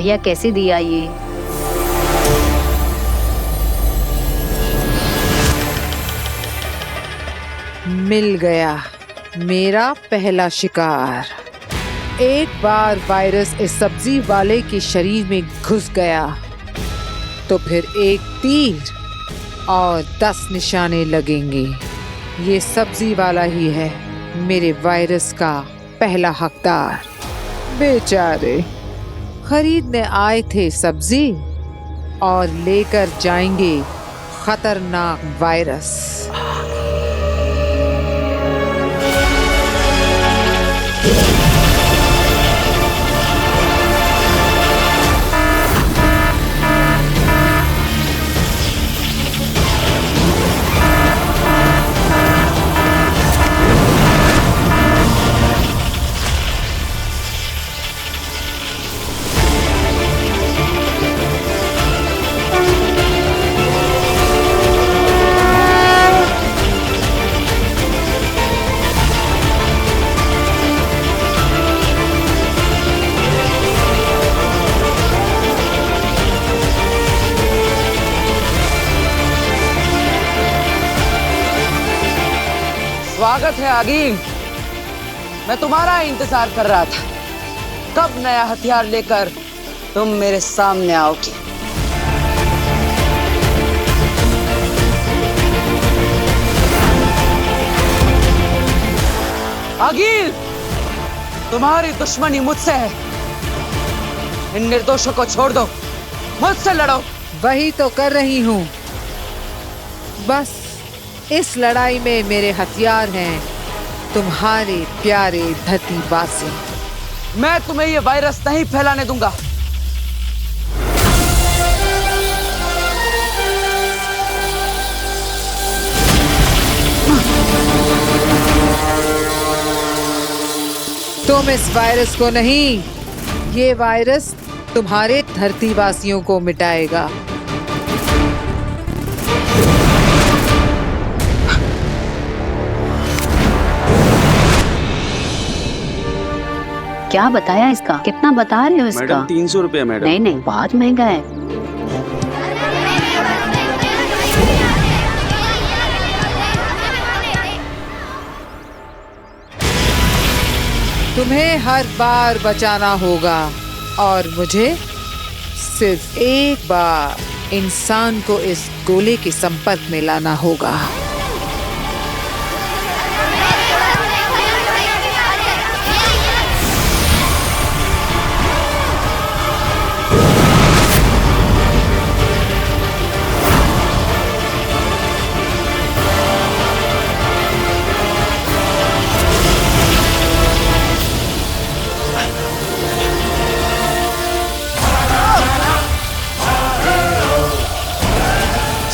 भैया कैसे दिया ये? मिल गया मेरा पहला शिकार। एक बार वायरस इस सब्जी वाले के शरीर में घुस गया तो फिर एक तीर और 10 निशाने लगेंगे। ये सब्जी वाला ही है मेरे वायरस का पहला हकदार। बेचारे खरीदने आए थे सब्जी और लेकर जाएंगे खतरनाक वायरस। स्वागत है आगिल। मैं तुम्हारा इंतजार कर रहा था। कब नया हथियार लेकर तुम मेरे सामने आओगी? आगिल, तुम्हारी दुश्मनी मुझसे है। इन निर्दोषों को छोड़ दो, मुझसे लड़ो। वही तो कर रही हूँ। बस इस लड़ाई में मेरे हथियार हैं तुम्हारे प्यारे धरतीवासी। मैं तुम्हें ये वायरस नहीं फैलाने दूंगा। तुम इस वायरस को नहीं, ये वायरस तुम्हारे धरतीवासियों को मिटाएगा। क्या बताया इसका? कितना बता रहे हो इसका? मैडम 300 रुपया मैडम। नहीं नहीं, बहुत महंगा है। तुम्हें हर बार बचाना होगा और मुझे सिर्फ एक बार इंसान को इस गोले के संपर्क में लाना होगा।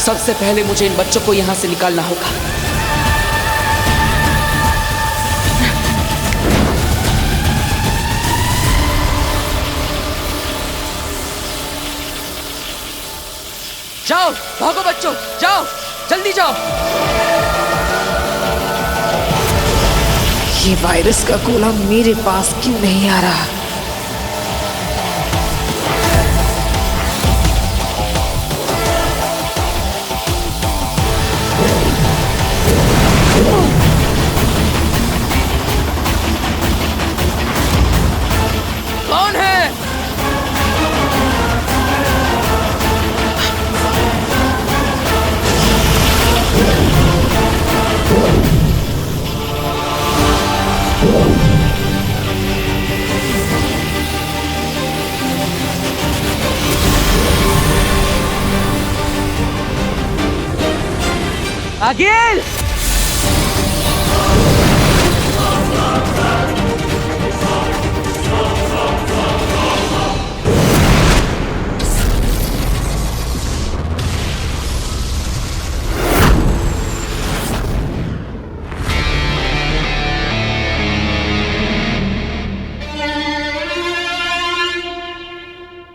सबसे पहले मुझे इन बच्चों को यहां से निकालना होगा। जाओ, भागो बच्चों, जाओ, जल्दी जाओ। ये वायरस का गोला मेरे पास क्यों नहीं आ रहा? कौन है? आगिल!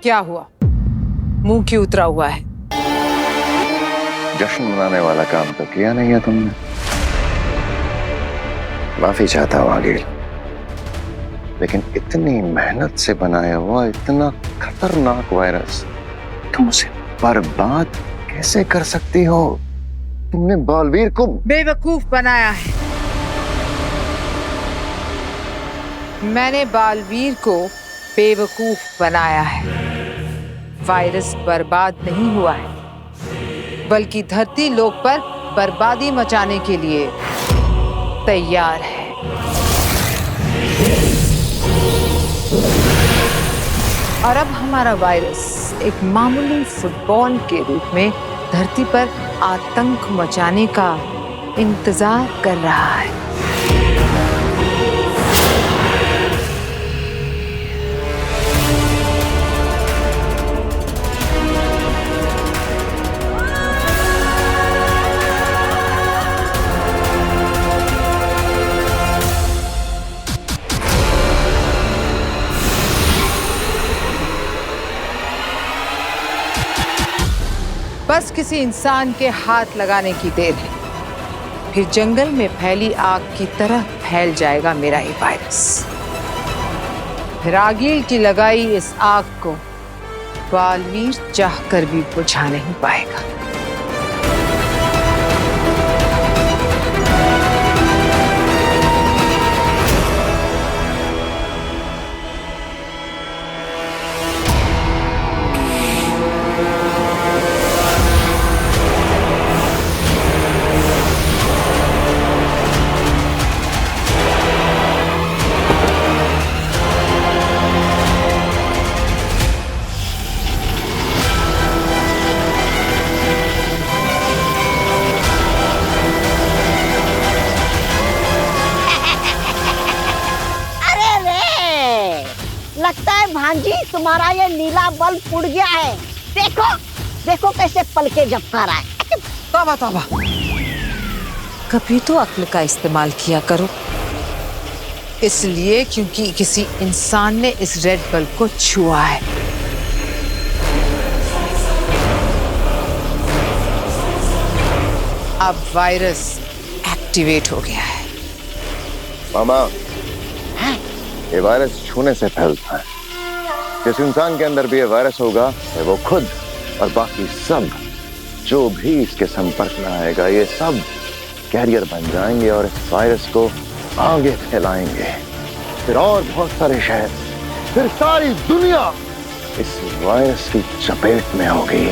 क्या हुआ? मुंह क्यों उतरा हुआ है? जश्न मनाने वाला काम तो किया नहीं है तुमने। माफी चाहता हूँ आगिल। लेकिन इतनी मेहनत से बनाया हुआ इतना खतरनाक वायरस तुम उसे बर्बाद कैसे कर सकती हो? तुमने बालवीर को बेवकूफ बनाया है। मैंने बालवीर को बेवकूफ बनाया है। वायरस बर्बाद नहीं हुआ है, बल्कि धरती लोक पर बर्बादी मचाने के लिए तैयार है। और अब हमारा वायरस एक मामूली फुटबॉल के रूप में धरती पर आतंक मचाने का इंतजार कर रहा है। बस किसी इंसान के हाथ लगाने की देर है, फिर जंगल में फैली आग की तरह फैल जाएगा मेरा ये वायरस। रागील की लगाई इस आग को बालवीर चाहकर भी बुझा नहीं पाएगा। लगता है भांजी तुम्हारा ये नीला बल्ब उड़ गया है। देखो देखो कैसे पलके झपका रहा है। तौबा तौबा, कभी तो अक्ल का इस्तेमाल किया करो। इसलिए क्योंकि किसी इंसान ने इस रेड बल्ब को छुआ है। अब वायरस एक्टिवेट हो गया है। मामा, ये वायरस छूने से फैलता है। जिस इंसान के अंदर भी ये वायरस होगा, वो खुद और बाकी सब जो भी इसके संपर्क में आएगा, ये सब कैरियर बन जाएंगे और इस वायरस को आगे फैलाएंगे। फिर और बहुत सारे शहर, फिर सारी दुनिया इस वायरस की चपेट में होगी।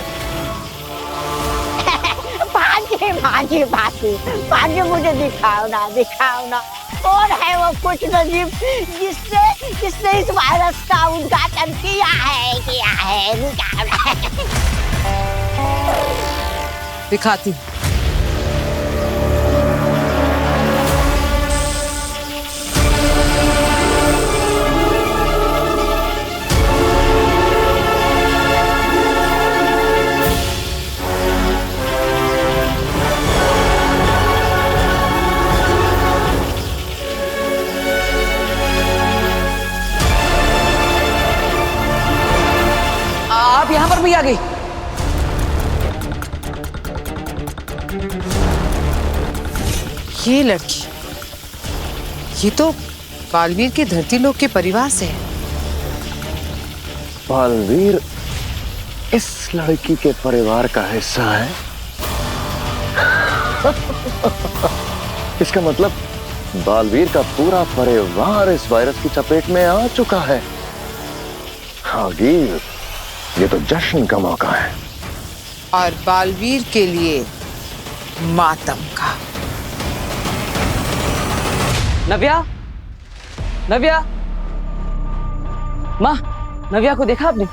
भांजी भांजी भांजी भांजी मुझे दिखाओ ना कौन है वो कुछ नजीब जिसने इस वायरस का उद्घाटन किया है। दिखाती। आप यहाँ पर भी आ गई। ये लड़की, ये तो बालवीर के धरती लोक के परिवार से है। बालवीर इस लड़की के परिवार का हिस्सा है। इसका मतलब बालवीर का पूरा परिवार इस वायरस की चपेट में आ चुका है। आगील, ये तो जश्न का मौका है। और बालवीर के लिए मातम का। नव्या, नव्या, माँ, नव्या को देखा आपने?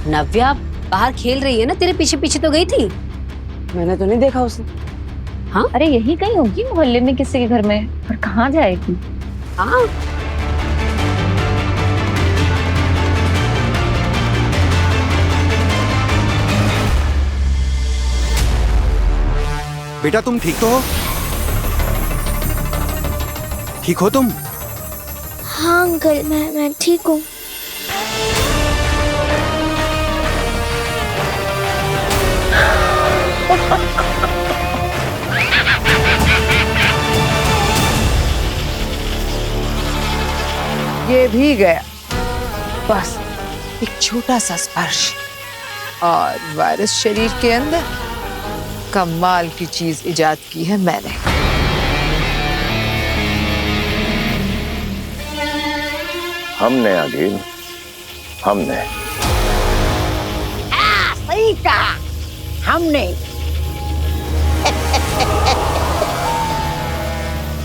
नव्या बाहर खेल रही है ना, तेरे पीछे पीछे तो गई थी। मैंने तो नहीं देखा उसे। हाँ, अरे यही कहीं होगी मोहल्ले में किसी के घर में, पर कहाँ जाएगी? हाँ, बेटा तुम ठीक तो हो? ठीक हो तुम? हाँ अंकल, मैं ठीक हूँ। ये भी गया। बस एक छोटा सा स्पर्श और वायरस शरीर के अंदर। कमाल की चीज इजाद की है मैंने। हमने आगिल, हमने। सही कहा, हमने।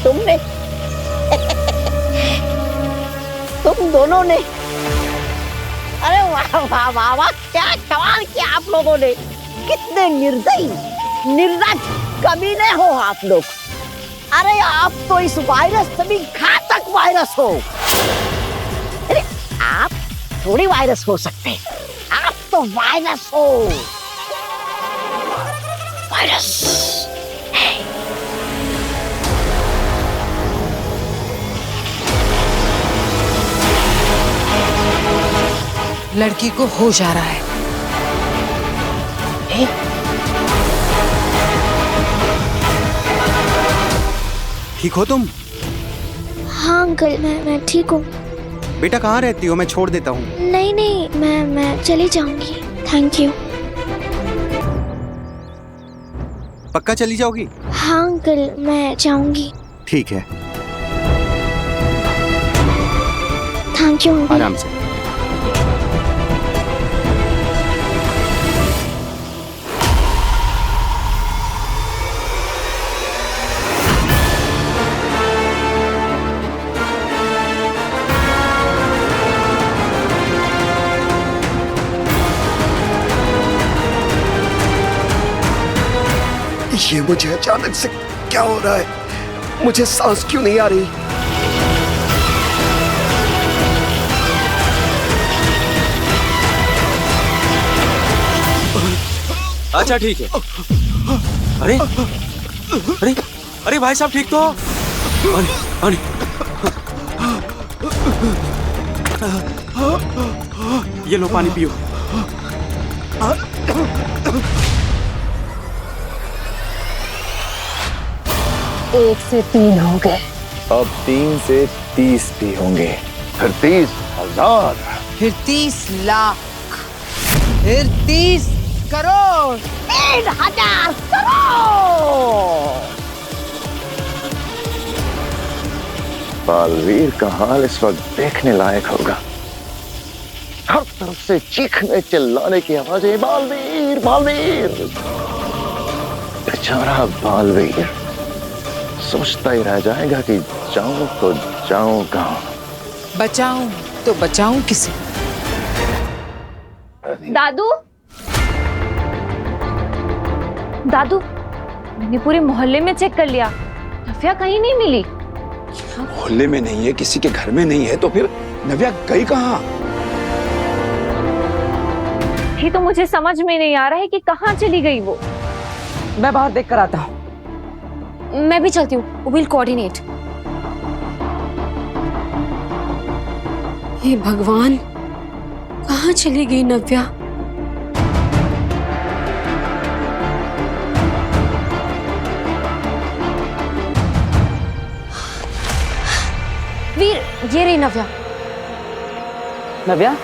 तुमने। तुम दोनों ने। अरे वाह वाह वाह वाह, क्या कमाल किया आप लोगों ने। कितने निर्दयी, निर्लज्ज कमीने हो आप लोग। अरे आप तो इस वायरस से भी घातक वायरस हो। अरे आप थोड़ी वायरस हो सकते हैं, आप तो वायरस हो। वायरस। लड़की को होश आ रहा है। ठीक हो तुम? हाँ अंकल, मैं ठीक हूँ। बेटा कहाँ रहती हो? मैं छोड़ देता हूँ। नहीं नहीं, मैं चली जाऊंगी। Thank you. पक्का चली जाओगी? हाँ अंकल, मैं जाऊंगी। ठीक है, थैंक यू अंकल। आराम से। ये मुझे अचानक से क्या हो रहा है? मुझे सांस क्यों नहीं आ रही? अच्छा ठीक है। अरे अरे अरे भाई साहब ठीक तो हो? अरे अरे ये लो पानी पियो। 1 से 3 हो गए। अब 3 से 30 भी होंगे, फिर 30,000, फिर 30 लाख, फिर 30 करोड़। 3,000 करोड़। बालवीर का हाल इस वक्त देखने लायक होगा। हर तरफ से चीखने चिल्लाने की आवाजें, बालवीर बालवीर। बेचारा बालवीर सोचता ही रह जाएगा कि जाऊं तो जाऊं कहां। बचाऊं तो बचाऊं किसे? दादू, दादू, मैंने पूरे मोहल्ले में चेक कर लिया, नव्या कहीं नहीं मिली। मोहल्ले में नहीं है, किसी के घर में नहीं है, तो फिर नव्या गई कहाँ? ये तो मुझे समझ में नहीं आ रहा है कि कहाँ चली गई वो। मैं बाहर देख कर आता हूँ। मैं भी चलती हूँ। Will coordinate. हे भगवान, कहाँ चली गई नव्या? वीर, ये रही नव्या। नव्या,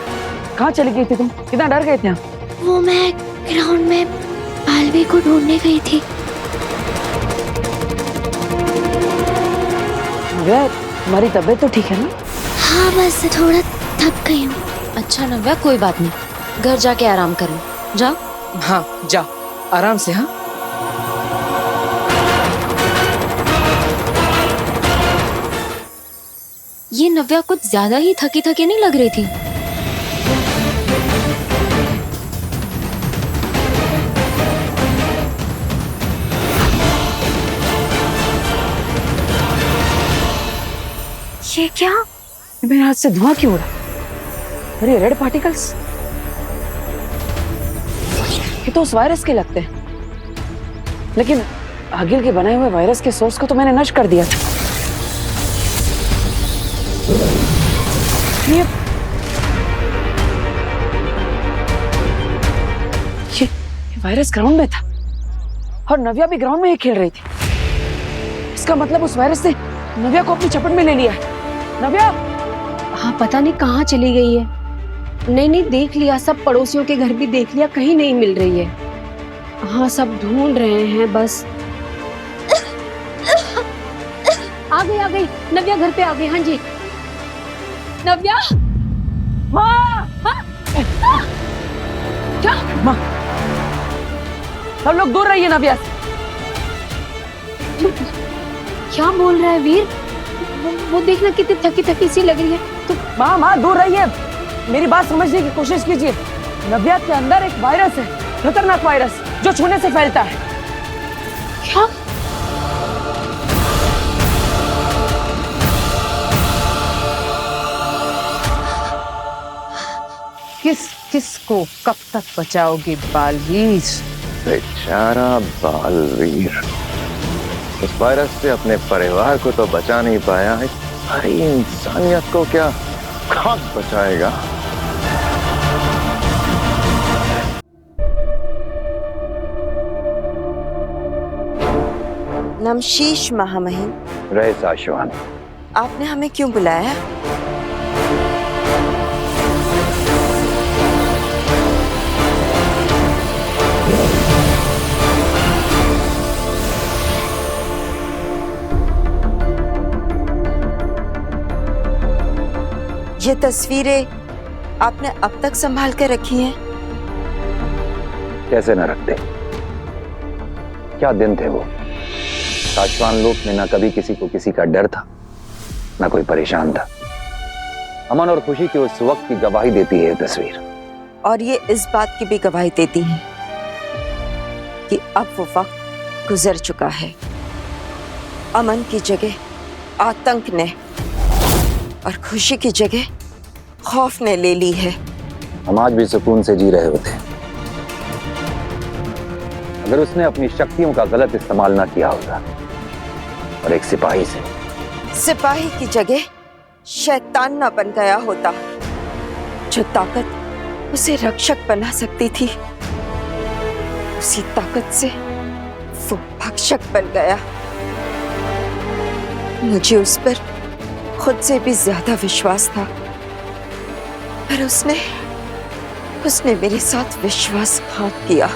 कहाँ चली गई थी तुम? कितना डर गए थे हम। वो मैं ग्राउंड में बालवी को ढूंढने गई थी। नव्या, तुम्हारी तबीयत तो ठीक है ना? हाँ, बस थोड़ा थक गई हूँ। अच्छा नव्या, कोई बात नहीं, घर जाके आराम करो। जाओ। हाँ जाओ, आराम से। हाँ ये नव्या कुछ ज्यादा ही थकी थकी नहीं लग रही थी? ये क्या? मेरे हाथ से धुआं क्यों हो रहा? अरे रेड पार्टिकल्स, ये तो उस वायरस के लगते हैं। लेकिन आगिल के बनाए हुए वायरस के सोर्स को तो मैंने नष्ट कर दिया था। ये वायरस ग्राउंड में था और नव्या भी ग्राउंड में ही खेल रही थी। इसका मतलब उस वायरस ने नव्या को अपनी चपेट में ले लिया है। नव्या, हाँ पता नहीं कहाँ चली गई है। नहीं नहीं, देख लिया, सब पड़ोसियों के घर भी देख लिया, कहीं नहीं मिल रही है। हाँ सब ढूंढ रहे हैं बस। आ गई नव्या घर पे आ गई। हाँ जी नव्या। माँ, क्या माँ, सब लोग दूर रहिए नव्या से। क्या बोल रहा है वीर? वो देखना कितनी थकी थकी सी लग रही है। तो माँ दूर रहिए, मेरी बात समझने की कोशिश कीजिए। नव्या के अंदर एक वायरस है, खतरनाक वायरस जो छूने से फैलता है। क्या? किस को कब तक बचाओगे बालवीर? बेचारा बालवीर उस वायरस से अपने परिवार को तो बचा नहीं पाया है, सारी इंसानियत को क्या कौन बचाएगा? नमशीश महामहिम। रहे साशवान, आपने हमें क्यों बुलाया? ये तस्वीरें आपने अब तक संभाल कर रखी हैं? कैसे न रखते, क्या दिन थे वो। साशवान लोक में ना कभी किसी को किसी का डर था, ना कोई परेशान था। अमन और खुशी की उस वक्त की गवाही देती है ये तस्वीर। और ये इस बात की भी गवाही देती है कि अब वो वक्त गुजर चुका है। अमन की जगह आतंक ने और खुशी की जगह खौफ ने ले ली है। हम आज भी सुकून से जी रहे होते अगर उसने अपनी शक्तियों का गलत इस्तेमाल ना किया होता और एक सिपाही से। सिपाही की जगह शैतान ना बन गया होता, जो ताकत उसे रक्षक बना सकती थी, उसी ताकत से वो भक्षक बन गया। मुझे उस पर खुद से भी ज्यादा विश्वास था, पर उसने मेरे साथ विश्वासघात किया।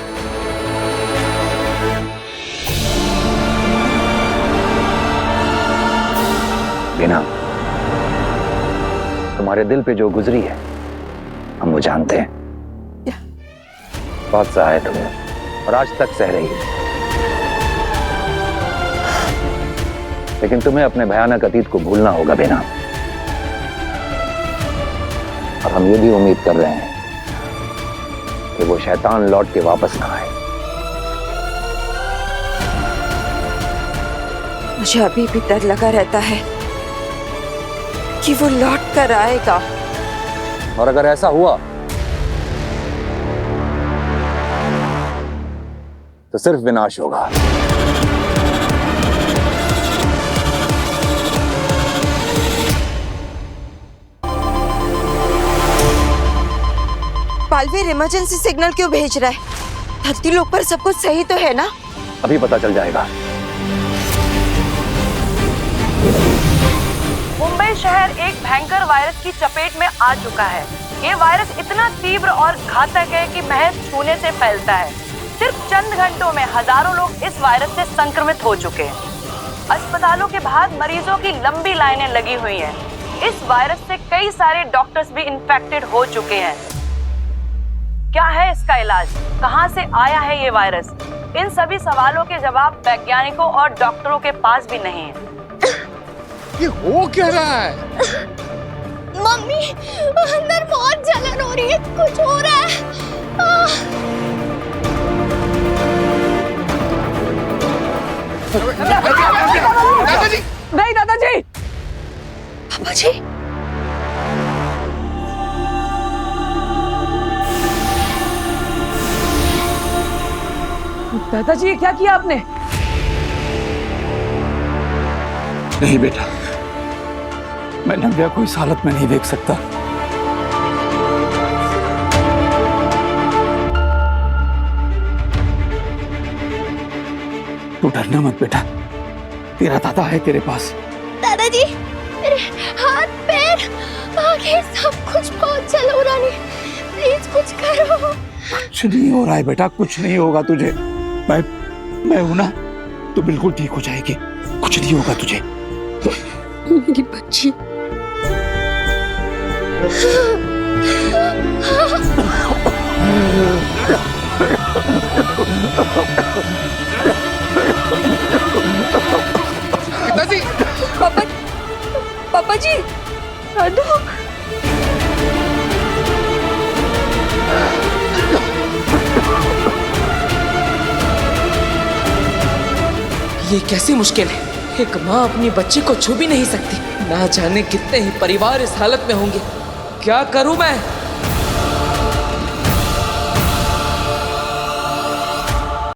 बिना तुम्हारे दिल पे जो गुजरी है हम वो जानते हैं। बहुत सहा है तुम्हें और आज तक सह रही है, लेकिन तुम्हें अपने भयानक अतीत को भूलना होगा बिना। और हम ये भी उम्मीद कर रहे हैं कि वो शैतान लौट के वापस ना आए। मुझे अभी भी डर लगा रहता है कि वो लौट कर आएगा। और अगर ऐसा हुआ तो सिर्फ विनाश होगा। बालवीर इमरजेंसी सिग्नल क्यों भेज रहा है? धरती लोक पर सब कुछ सही तो है ना? अभी पता चल जाएगा। मुंबई शहर एक भयंकर वायरस की चपेट में आ चुका है। ये वायरस इतना तीव्र और घातक है कि महज छूने से फैलता है। सिर्फ चंद घंटों में हजारों लोग इस वायरस से संक्रमित हो चुके हैं। अस्पतालों के बाहर मरीजों की लंबी लाइनें लगी हुई हैं। इस वायरस से कई सारे डॉक्टर्स भी इन्फेक्टेड हो चुके हैं। क्या है इसका इलाज? कहां से आया है ये वायरस? इन सभी सवालों के जवाब वैज्ञानिकों और डॉक्टरों के पास भी नहीं है। ये हो क्या रहा है? मम्मी, अंदर बहुत जलन हो रही है, कुछ हो रहा है। दादाजी! नहीं दादाजी! पापा जी! दादाजी, क्या किया आपने? नहीं बेटा, मैं नव्या को इस हालत में नहीं देख सकता। तू डरना मत बेटा, तेरा दादा है तेरे पास। दादाजी, मेरे हाथ पैर आगे सब कुछ बहुत चलो रानी, प्लीज कुछ करो। कुछ नहीं हो रहा है बेटा, कुछ नहीं होगा तुझे। मैं हूं ना, तो बिल्कुल ठीक हो जाएगी, कुछ नहीं होगा तुझे। मेरी बच्ची। पिताजी, पापा जी, दादू। ये कैसी मुश्किल है? एक माँ अपनी बच्ची को छू भी नहीं सकती। ना जाने कितने ही परिवार इस हालत में होंगे। क्या करूं मैं?